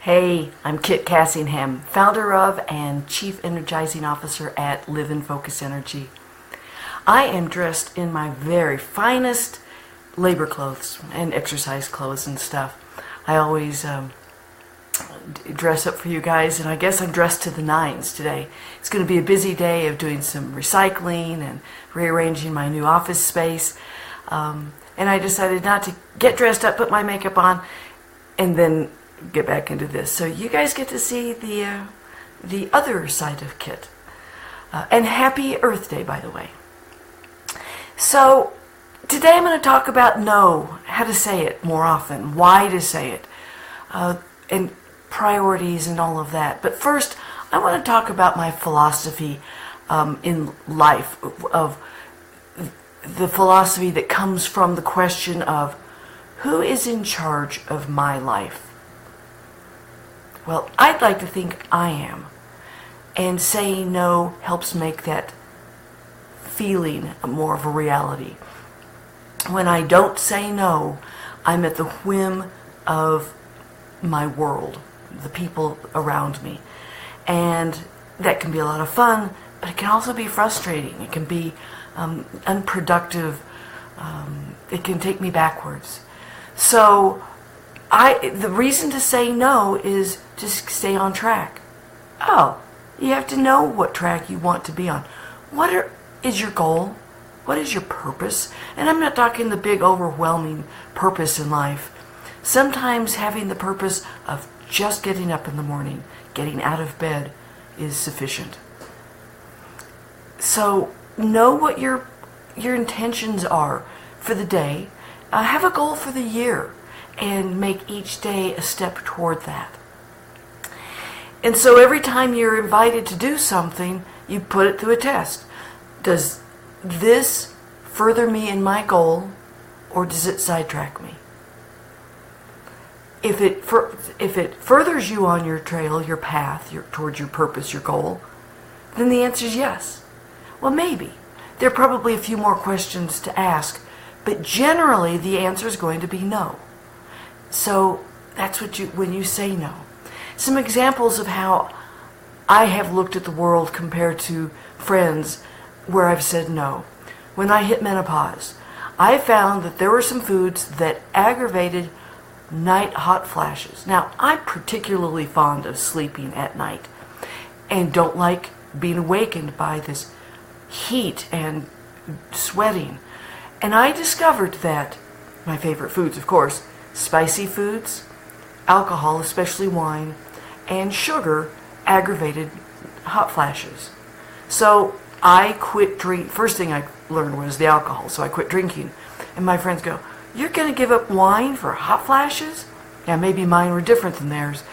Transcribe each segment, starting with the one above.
Hey, I'm Kit Cassingham, founder of and Chief Energizing Officer at Live in Focus Energy. I am dressed in my very finest labor clothes and exercise clothes and stuff. I always dress up for you guys, and I guess I'm dressed to the nines today. It's going to be a busy day of doing some recycling and rearranging my new office space. And I decided not to get dressed up, put my makeup on, and then get back into this. So you guys get to see the other side of Kit. And happy Earth Day, by the way. So today I'm going to talk about no, how to say it more often, why to say it, and priorities and all of that. But first, I want to talk about my philosophy in life, of the philosophy that comes from the question of who is in charge of my life? Well, I'd like to think I am. And saying no helps make that feeling more of a reality. When I don't say no, I'm at the whim of my world, the people around me. And that can be a lot of fun, but it can also be frustrating. It can be unproductive. It can take me backwards. So the reason to say no is to stay on track. Oh, you have to know what track you want to be on. What is your goal? What is your purpose? And I'm not talking the big overwhelming purpose in life. Sometimes having the purpose of just getting up in the morning, getting out of bed, is sufficient. So know what your intentions are for the day. Have a goal for the year and make each day a step toward that. And so every time you're invited to do something, you put it through a test. Does this further me in my goal, or does it sidetrack me? If it furthers you on your trail, your path, towards your purpose, your goal, then the answer is yes. Well, maybe. There are probably a few more questions to ask, but generally the answer is going to be no. So that's when you say no. Some examples of how I have looked at the world compared to friends where I've said no. When I hit menopause, I found that there were some foods that aggravated night hot flashes. Now, I'm particularly fond of sleeping at night and don't like being awakened by this heat and sweating. And I discovered that my favorite foods, of course, spicy foods, alcohol, especially wine, and sugar aggravated hot flashes. So I quit drinking. First thing I learned was the alcohol, so I quit drinking. And my friends go, "You're going to give up wine for hot flashes?" Yeah, maybe mine were different than theirs.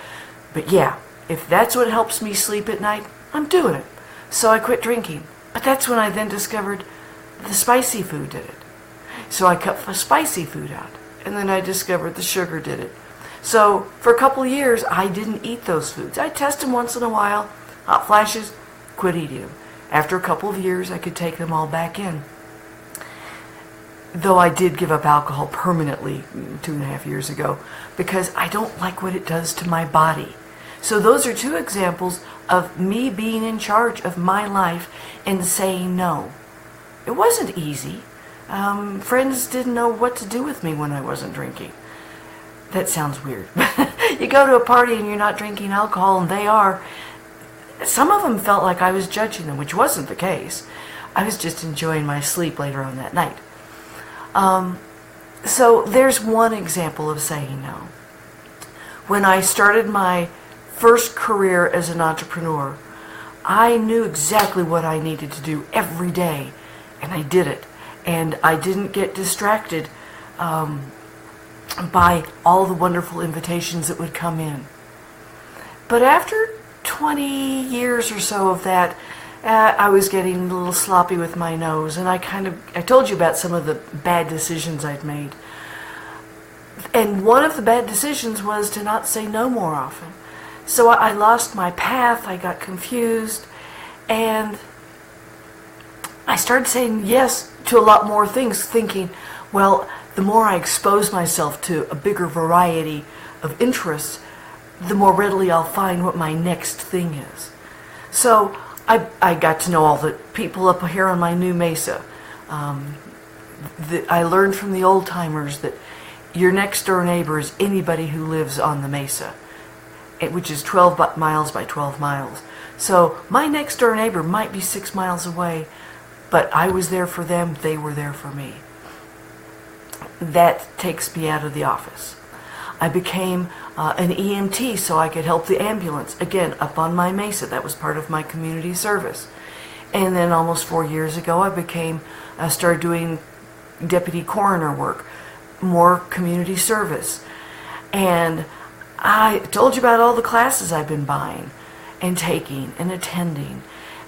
But yeah, if that's what helps me sleep at night, I'm doing it. So I quit drinking. But that's when I then discovered the spicy food did it. So I cut the spicy food out. And then I discovered the sugar did it. So for a couple of years, I didn't eat those foods. I test them once in a while. Hot flashes, quit eating them. After a couple of years, I could take them all back in. Though I did give up alcohol permanently 2.5 years ago because I don't like what it does to my body. So those are two examples of me being in charge of my life and saying no. It wasn't easy. Friends didn't know what to do with me when I wasn't drinking. That sounds weird. You go to a party and you're not drinking alcohol and they are. Some of them felt like I was judging them, which wasn't the case. I was just enjoying my sleep later on that night. So there's one example of saying no. When I started my first career as an entrepreneur, I knew exactly what I needed to do every day, and I did it. And I didn't get distracted by all the wonderful invitations that would come in. But after 20 years or so of that, I was getting a little sloppy with my nose, and I told you about some of the bad decisions I'd made. And one of the bad decisions was to not say no more often. So I lost my path, I got confused, and I started saying yes to a lot more things, thinking, well, the more I expose myself to a bigger variety of interests, the more readily I'll find what my next thing is. So I got to know all the people up here on my new mesa. I learned from the old timers that your next door neighbor is anybody who lives on the mesa, which is 12 miles by 12 miles. So my next door neighbor might be 6 miles away, but I was there for them, they were there for me. That takes me out of the office. I became an EMT so I could help the ambulance, again, up on my mesa. That was part of my community service. And then almost 4 years ago, I started doing deputy coroner work, more community service. And I told you about all the classes I've been buying and taking and attending.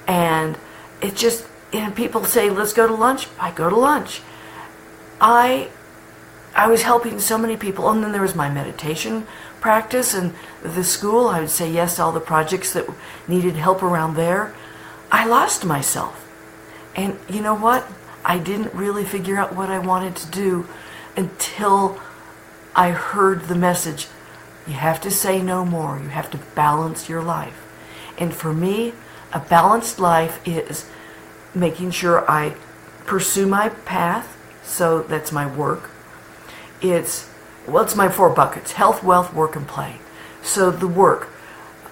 And it just, people say, let's go to lunch. I go to lunch. I was helping so many people. And then there was my meditation practice and the school. I would say yes to all the projects that needed help around there. I lost myself. And you know what? I didn't really figure out what I wanted to do until I heard the message, you have to say no more. You have to balance your life. And for me, a balanced life is making sure I pursue my path. So that's my work. It's my 4 buckets: health, wealth, work, and play. So the work.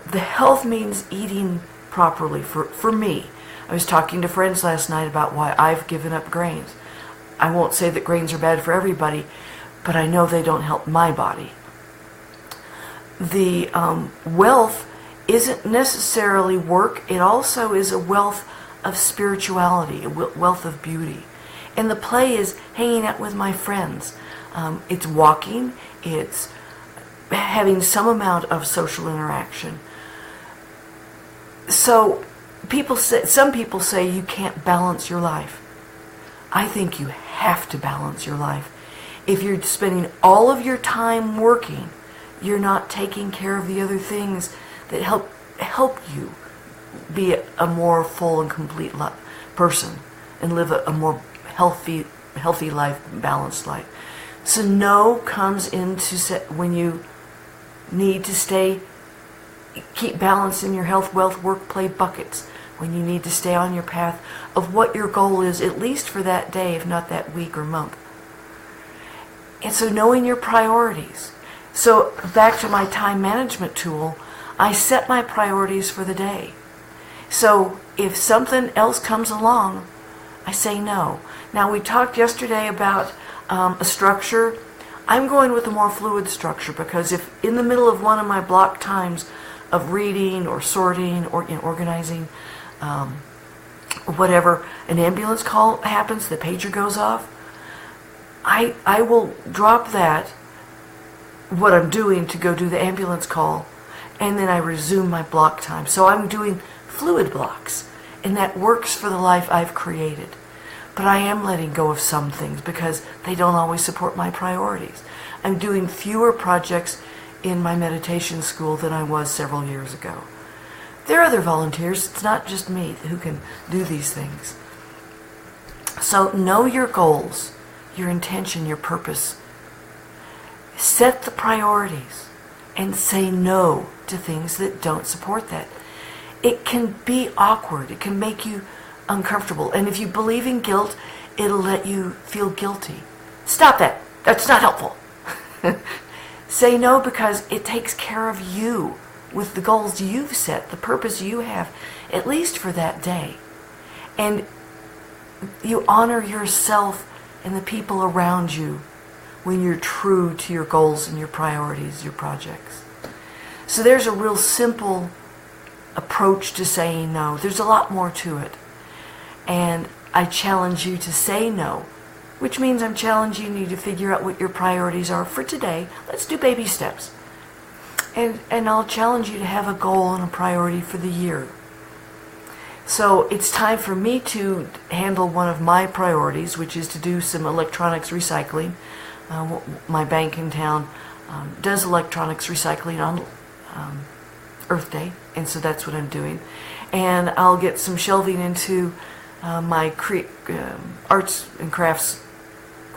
The health means eating properly for me. I was talking to friends last night about why I've given up grains. I won't say that grains are bad for everybody, but I know they don't help my body. The wealth isn't necessarily work. It also is a wealth of spirituality, a wealth of beauty. And the play is hanging out with my friends. It's walking. It's having some amount of social interaction. So some people say you can't balance your life. I think you have to balance your life. If you're spending all of your time working, you're not taking care of the other things that help you be a more full and complete person and live a more healthy life, balanced life. So no comes into when you need to keep balance in your health, wealth, work, play buckets. When you need to stay on your path of what your goal is, at least for that day, if not that week or month. And so knowing your priorities. So back to my time management tool, I set my priorities for the day. So if something else comes along, I say no. Now, we talked yesterday about a structure. I'm going with a more fluid structure because if in the middle of one of my block times of reading or sorting or organizing, whatever, an ambulance call happens, the pager goes off, I will drop that, what I'm doing, to go do the ambulance call, and then I resume my block time. So I'm doing fluid blocks, and that works for the life I've created. But I am letting go of some things because they don't always support my priorities. I'm doing fewer projects in my meditation school than I was several years ago. There are other volunteers. It's not just me who can do these things. So know your goals, your intention, your purpose. Set the priorities and say no to things that don't support that. It can be awkward. It can make you uncomfortable. And if you believe in guilt, it'll let you feel guilty. Stop that. That's not helpful. Say no because it takes care of you with the goals you've set, the purpose you have, at least for that day. And you honor yourself and the people around you when you're true to your goals and your priorities, your projects. So there's a real simple approach to saying no. There's a lot more to it. And I challenge you to say no, which means I'm challenging you to figure out what your priorities are for today. Let's do baby steps. And I'll challenge you to have a goal and a priority for the year. So it's time for me to handle one of my priorities, which is to do some electronics recycling. My bank in town does electronics recycling on Earth Day, and so that's what I'm doing. And I'll get some shelving into my arts and crafts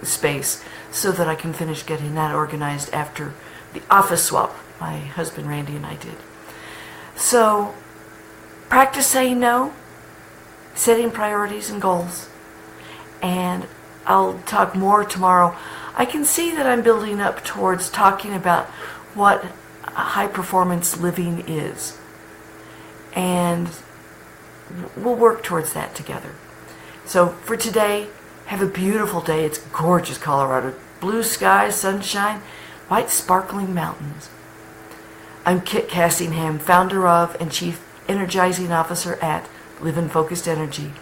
space so that I can finish getting that organized after the office swap. my husband Randy and I did. So practice saying no, setting priorities and goals, and I'll talk more tomorrow. I can see that I'm building up towards talking about what high performance living is, and we'll work towards that together. So for today, have a beautiful day. It's gorgeous, Colorado. Blue skies, sunshine, white sparkling mountains. I'm Kit Cassingham, founder of and Chief Energizing Officer at Live in Focused Energy.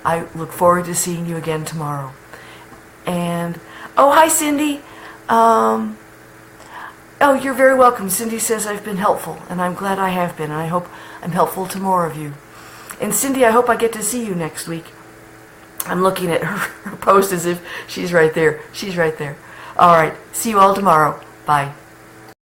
I look forward to seeing you again tomorrow. And, oh, hi, Cindy. Oh, you're very welcome. Cindy says I've been helpful, and I'm glad I have been, and I hope I'm helpful to more of you. And Cindy, I hope I get to see you next week. I'm looking at her post as if she's right there. She's right there. All right. See you all tomorrow. Bye.